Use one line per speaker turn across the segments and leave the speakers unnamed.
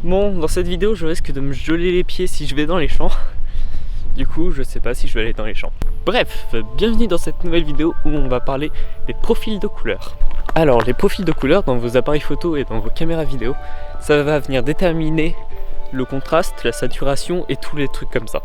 Bon, dans cette vidéo, je risque de me geler les pieds si je vais dans les champs. Du coup, je sais pas si je vais aller dans les champs. Bref, bienvenue dans cette nouvelle vidéo où on va parler des profils de couleurs. Alors, les profils de couleurs dans vos appareils photo et dans vos caméras vidéo, ça va venir déterminer le contraste, la saturation et tous les trucs comme ça.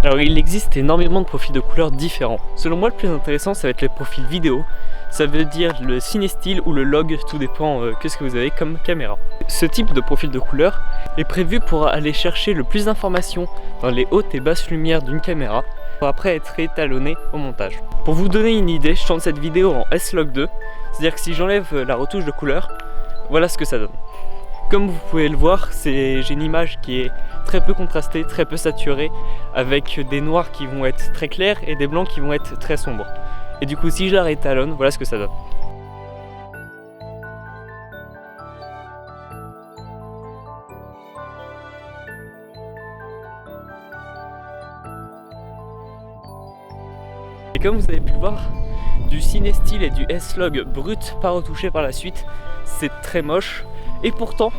Alors, il existe énormément de profils de couleurs différents. Selon moi, le plus intéressant, ça va être les profils vidéo. Ça veut dire le cinestyle ou le log, tout dépend qu'est-ce que vous avez comme caméra. Ce type de profil de couleur est prévu pour aller chercher le plus d'informations dans les hautes et basses lumières d'une caméra pour après être étalonné au montage. Pour vous donner une idée, je tourne cette vidéo en S-Log 2, c'est-à-dire que si j'enlève la retouche de couleur, voilà ce que ça donne. Comme vous pouvez le voir, j'ai une image qui est très peu contrastée, très peu saturée, avec des noirs qui vont être très clairs et des blancs qui vont être très sombres. Et du coup, si je la réétalonne, voilà ce que ça donne. Et comme vous avez pu le voir, du cinestyle et du S-Log brut pas retouché par la suite, c'est très moche. Et pourtant,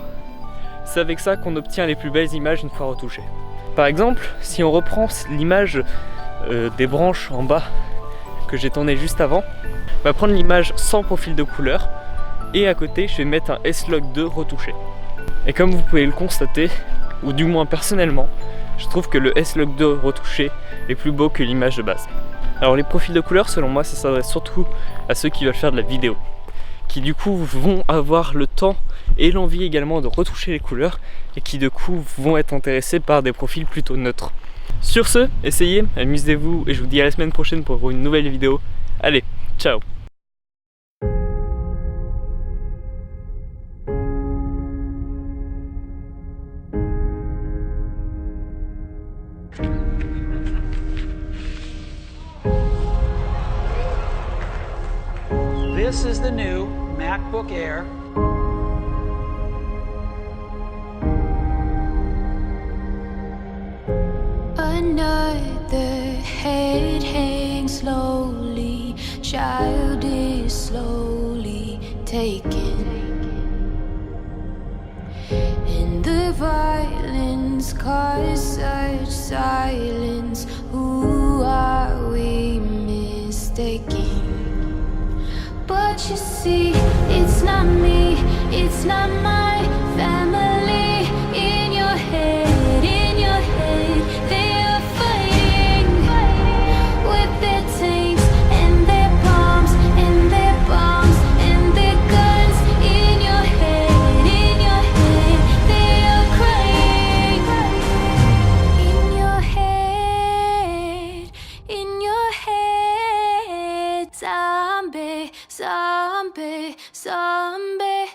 c'est avec ça qu'on obtient les plus belles images une fois retouchées. Par exemple, si on reprend l'image des branches en bas que j'ai tourné juste avant, on va prendre l'image sans profil de couleur et à côté je vais mettre un S-Log 2 retouché. Et comme vous pouvez le constater, ou du moins personnellement, je trouve que le S-Log 2 retouché est plus beau que l'image de base. Alors les profils de couleur, selon moi, ça s'adresse surtout à ceux qui veulent faire de la vidéo, qui du coup vont avoir le temps et l'envie également de retoucher les couleurs et qui du coup vont être intéressés par des profils plutôt neutres. Sur ce, essayez, amusez-vous et je vous dis à la semaine prochaine pour une nouvelle vidéo. Allez, ciao!
This is the new MacBook Air.
Another head hangs slowly, child is slowly taken, and the violence caused such silence. Who are we mistaking? But you see, it's not me, it's not my family. In your head, they are fighting with their tanks and their bombs and their bombs and their guns. In your head, they are crying. In your head, zombie, zombie, zombie.